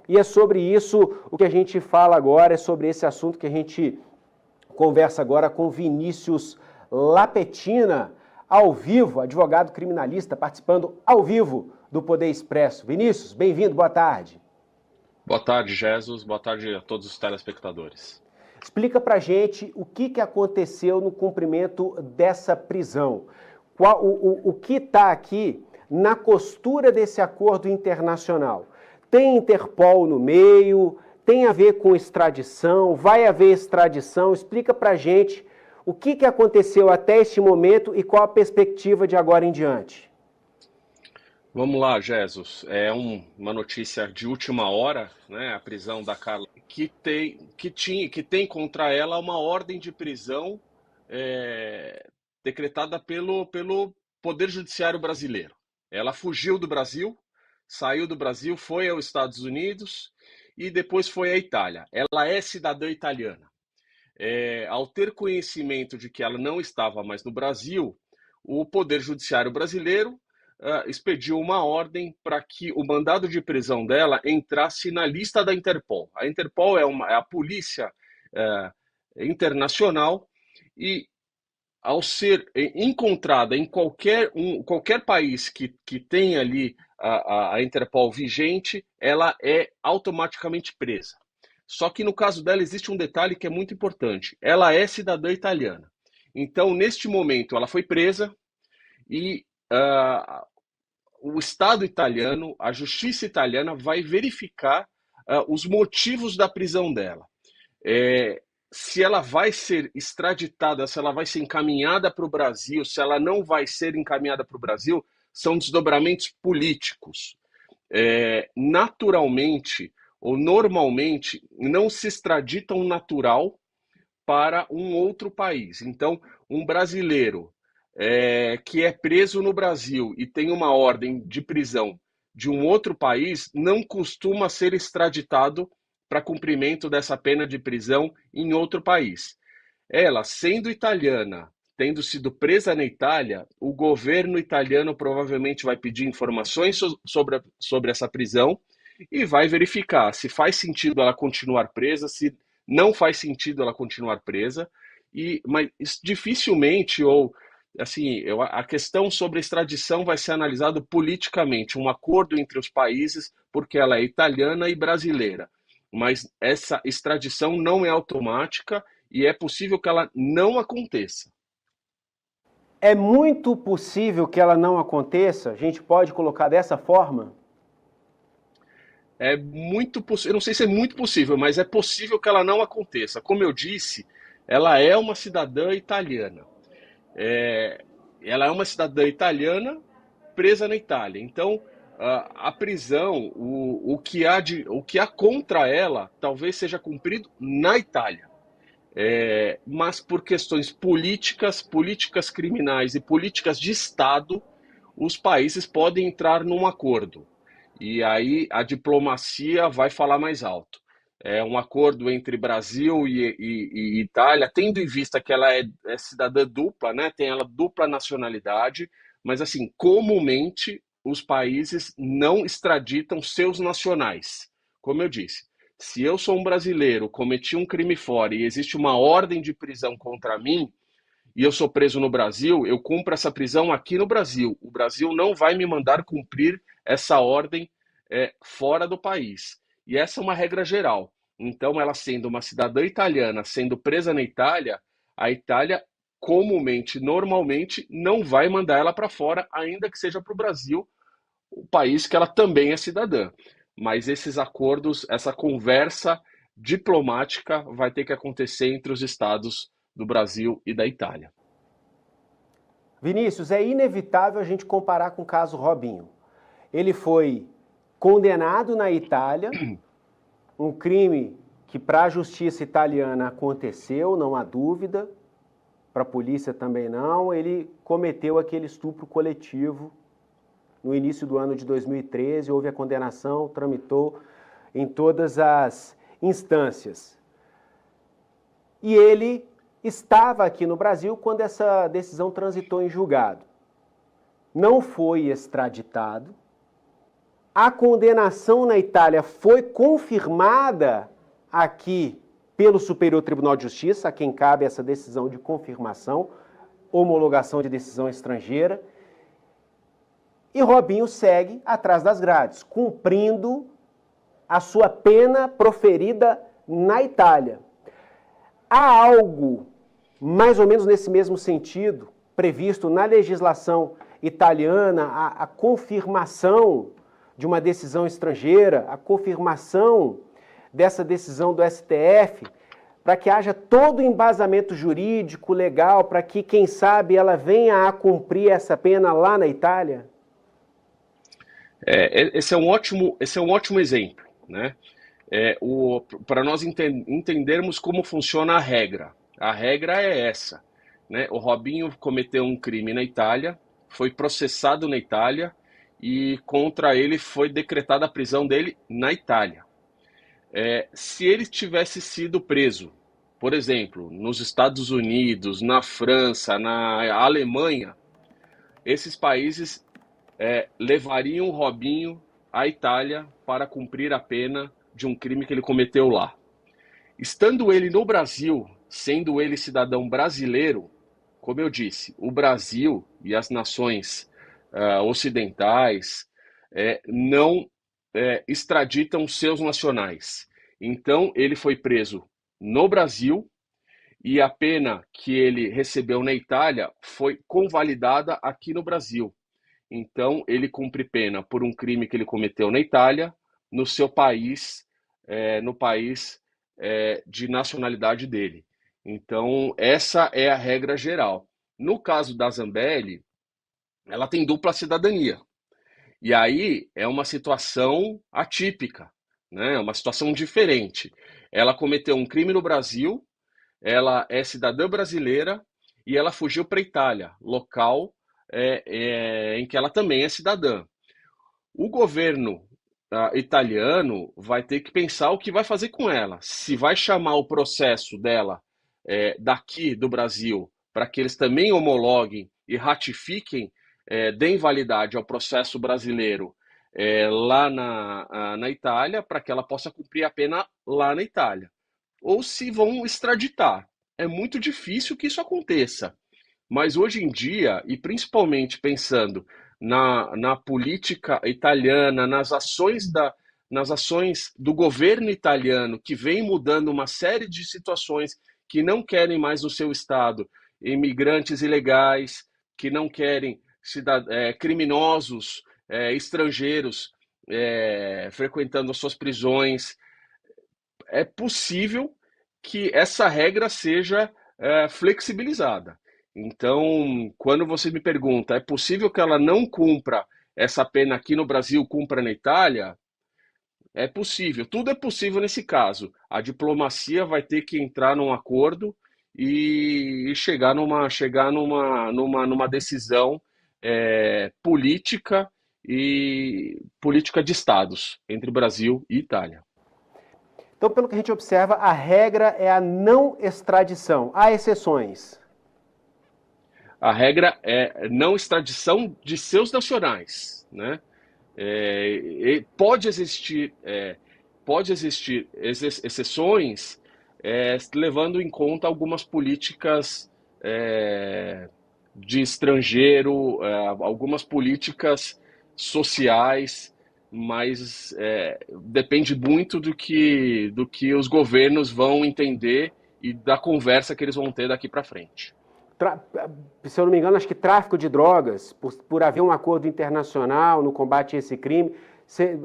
E é sobre isso o que a gente fala agora, é sobre esse assunto que a gente conversa agora com Vinícius Lapetina, ao vivo, advogado criminalista, participando ao vivo do Poder Expresso. Vinícius, bem-vindo, boa tarde. Boa tarde, Jesus. Boa tarde a todos os telespectadores. Explica pra gente o que aconteceu no cumprimento dessa prisão. O que está aqui na costura desse acordo internacional? Tem Interpol no meio? Tem a ver com extradição? Vai haver extradição? Explica pra gente o que aconteceu até este momento e qual a perspectiva de agora em diante. Vamos lá, Jesus. É uma notícia de última hora, né? A prisão da Carla, que tem contra ela uma ordem de prisão decretada pelo Poder Judiciário brasileiro. Ela fugiu do Brasil, saiu do Brasil, foi aos Estados Unidos e depois foi à Itália. Ela é cidadã italiana. Ao ter conhecimento de que ela não estava mais no Brasil, o Poder Judiciário brasileiro expediu uma ordem para que o mandado de prisão dela entrasse na lista da Interpol. A Interpol é a polícia internacional e, ao ser encontrada em qualquer país que tem ali a Interpol vigente, ela é automaticamente presa. Só que no caso dela existe um detalhe que é muito importante. Ela é cidadã italiana. Então, neste momento, ela foi presa e o Estado italiano, a justiça italiana, vai verificar os motivos da prisão dela. Se ela vai ser extraditada, se ela vai ser encaminhada para o Brasil, se ela não vai ser encaminhada para o Brasil, são desdobramentos políticos. Naturalmente, ou normalmente, não se extradita um natural para um outro país. Então, um brasileiro que é preso no Brasil e tem uma ordem de prisão de um outro país não costuma ser extraditado para cumprimento dessa pena de prisão em outro país. Ela, sendo italiana, tendo sido presa na Itália, o governo italiano provavelmente vai pedir informações sobre essa prisão e vai verificar se faz sentido ela continuar presa, se não faz sentido ela continuar presa, mas dificilmente, ou assim, a questão sobre a extradição vai ser analisada politicamente, um acordo entre os países, porque ela é italiana e brasileira. Mas essa extradição não é automática e é possível que ela não aconteça. É muito possível que ela não aconteça? A gente pode colocar dessa forma? É muito possível, eu não sei se é muito possível, mas é possível que ela não aconteça. Como eu disse, ela é uma cidadã italiana. Ela é uma cidadã italiana presa na Itália. Então, a prisão, o que há contra ela, talvez seja cumprido na Itália. Mas por questões políticas criminais e políticas de Estado, os países podem entrar num acordo. E aí a diplomacia vai falar mais alto. É um acordo entre Brasil e Itália, tendo em vista que ela é cidadã dupla, né? Tem ela dupla nacionalidade, mas assim, comumente os países não extraditam seus nacionais. Como eu disse, se eu sou um brasileiro, cometi um crime fora e existe uma ordem de prisão contra mim, e eu sou preso no Brasil, eu cumpro essa prisão aqui no Brasil. O Brasil não vai me mandar cumprir essa ordem fora do país. E essa é uma regra geral. Então, ela sendo uma cidadã italiana, sendo presa na Itália, a Itália comumente, normalmente, não vai mandar ela para fora, ainda que seja para o Brasil, o país que ela também é cidadã. Mas esses acordos, essa conversa diplomática vai ter que acontecer entre os estados do Brasil e da Itália. Vinícius, é inevitável a gente comparar com o caso Robinho. Ele foi condenado na Itália, um crime que para a justiça italiana aconteceu, não há dúvida, para a polícia também não, ele cometeu aquele estupro coletivo no início do ano de 2013, houve a condenação, tramitou em todas as instâncias. E ele estava aqui no Brasil quando essa decisão transitou em julgado. Não foi extraditado. A condenação na Itália foi confirmada aqui pelo Superior Tribunal de Justiça, a quem cabe essa decisão de confirmação, homologação de decisão estrangeira, e Robinho segue atrás das grades, cumprindo a sua pena proferida na Itália. Há algo mais ou menos nesse mesmo sentido previsto na legislação italiana, a confirmação de uma decisão estrangeira, a confirmação dessa decisão do STF, para que haja todo o embasamento jurídico, legal, para que, quem sabe, ela venha a cumprir essa pena lá na Itália? Esse é um ótimo exemplo, né? Para nós entendermos como funciona a regra. A regra é essa, né? O Robinho cometeu um crime na Itália, foi processado na Itália e contra ele foi decretada a prisão dele na Itália. Se ele tivesse sido preso, por exemplo, nos Estados Unidos, na França, na Alemanha, esses países levariam o Robinho à Itália para cumprir a pena de um crime que ele cometeu lá. Estando ele no Brasil, sendo ele cidadão brasileiro, como eu disse, o Brasil e as nações ocidentais não extraditam seus nacionais. Então, ele foi preso no Brasil e a pena que ele recebeu na Itália foi convalidada aqui no Brasil. Então, ele cumpre pena por um crime que ele cometeu na Itália, no seu país, no país de nacionalidade dele. Então, essa é a regra geral. No caso da Zambelli, ela tem dupla cidadania. E aí é uma situação atípica, né? É uma situação diferente. Ela cometeu um crime no Brasil, ela é cidadã brasileira e ela fugiu para a Itália, local em que ela também é cidadã. O governo italiano vai ter que pensar o que vai fazer com ela. Se vai chamar o processo dela daqui do Brasil para que eles também homologuem e ratifiquem, deem validade ao processo brasileiro lá na Itália, para que ela possa cumprir a pena lá na Itália. Ou se vão extraditar. É muito difícil que isso aconteça. Mas hoje em dia, e principalmente pensando na política italiana, nas ações do governo italiano, que vem mudando uma série de situações que não querem mais no seu estado imigrantes ilegais, que não querem criminosos estrangeiros frequentando as suas prisões, é possível que essa regra seja flexibilizada. Então, quando você me pergunta, é possível que ela não cumpra essa pena aqui no Brasil, cumpra na Itália? É possível, tudo é possível nesse caso. A diplomacia vai ter que entrar num acordo e chegar numa decisão política e política de estados entre Brasil e Itália. Então, pelo que a gente observa, a regra é a não extradição. Há exceções. A regra é não extradição de seus nacionais, né? Pode existir exceções, levando em conta algumas políticas de estrangeiro, algumas políticas sociais, mas depende muito do que os governos vão entender e da conversa que eles vão ter daqui para frente. Se eu não me engano, acho que tráfico de drogas, por haver um acordo internacional no combate a esse crime,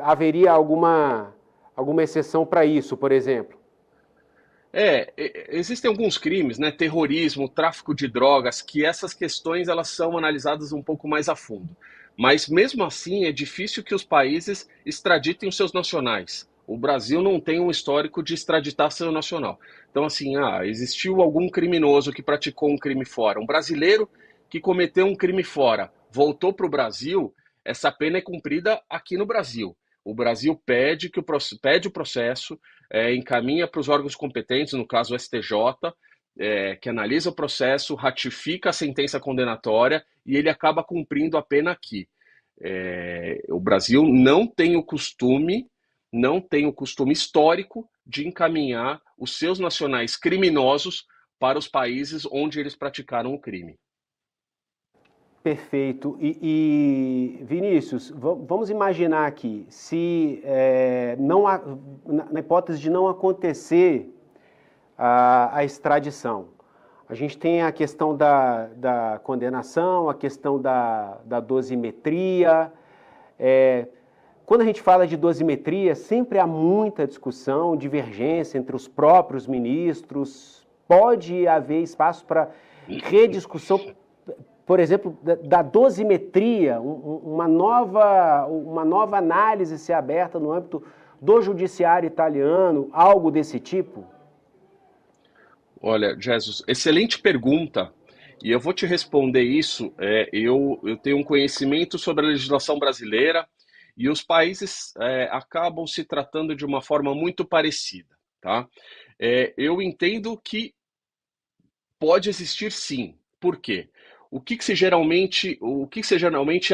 haveria alguma exceção para isso, por exemplo? Existem alguns crimes, né, terrorismo, tráfico de drogas, que essas questões elas são analisadas um pouco mais a fundo. Mas mesmo assim é difícil que os países extraditem os seus nacionais. O Brasil não tem um histórico de extraditar seu nacional. Então, assim, existiu algum criminoso que praticou um crime fora. Um brasileiro que cometeu um crime fora, voltou para o Brasil, essa pena é cumprida aqui no Brasil. O Brasil pede o processo, encaminha para os órgãos competentes, no caso o STJ, que analisa o processo, ratifica a sentença condenatória e ele acaba cumprindo a pena aqui. O Brasil não tem o costume histórico de encaminhar os seus nacionais criminosos para os países onde eles praticaram o crime. Perfeito. Vinícius, vamos imaginar aqui, se não há, na hipótese de não acontecer a extradição, a gente tem a questão da condenação, a questão da dosimetria. Quando a gente fala de dosimetria, sempre há muita discussão, divergência entre os próprios ministros. Pode haver espaço para rediscussão, por exemplo, da dosimetria, uma nova análise ser aberta no âmbito do judiciário italiano, algo desse tipo? Olha, Jesus, excelente pergunta. E eu vou te responder isso. Eu tenho um conhecimento sobre a legislação brasileira e os países acabam se tratando de uma forma muito parecida, tá? Eu entendo que pode existir sim. Por quê? O que que se geralmente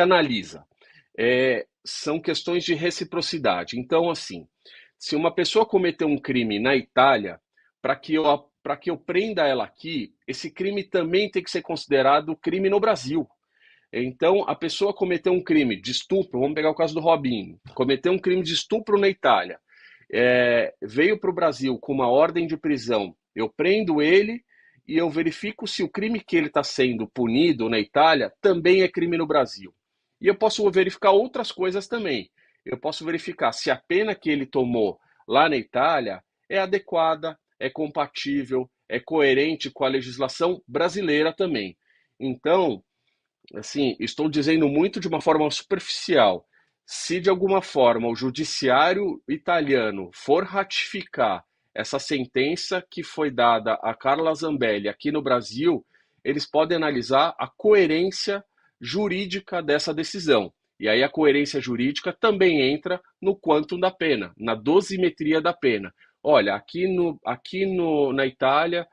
analisa? São questões de reciprocidade. Então, assim, se uma pessoa cometeu um crime na Itália, para que eu prenda ela aqui, esse crime também tem que ser considerado crime no Brasil. Então, a pessoa cometeu um crime de estupro, vamos pegar o caso do Robinho, cometeu um crime de estupro na Itália, veio para o Brasil com uma ordem de prisão, eu prendo ele e eu verifico se o crime que ele está sendo punido na Itália também é crime no Brasil. E eu posso verificar outras coisas também. Eu posso verificar se a pena que ele tomou lá na Itália é adequada, é compatível, é coerente com a legislação brasileira também. Então, assim, estou dizendo muito de uma forma superficial. Se de alguma forma o judiciário italiano for ratificar essa sentença que foi dada a Carla Zambelli aqui no Brasil, eles podem analisar a coerência jurídica dessa decisão. E aí a coerência jurídica também entra no quantum da pena, na dosimetria da pena. Olha, na Itália,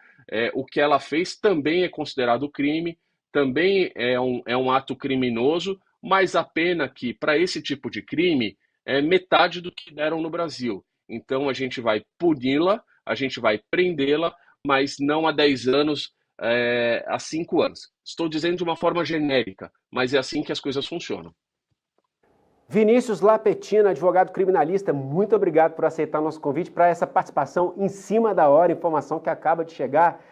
o que ela fez também é considerado crime, também é um ato criminoso, mas a pena aqui, para esse tipo de crime, é metade do que deram no Brasil. Então a gente vai puni-la, a gente vai prendê-la, mas não a 10 anos, a 5 anos. Estou dizendo de uma forma genérica, mas é assim que as coisas funcionam. Vinícius Lapetina, advogado criminalista, muito obrigado por aceitar nosso convite para essa participação em cima da hora, informação que acaba de chegar.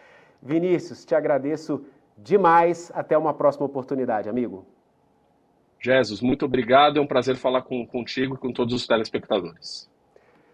Vinícius, te agradeço demais. Até uma próxima oportunidade, amigo. Jesus, muito obrigado. É um prazer falar contigo e com todos os telespectadores.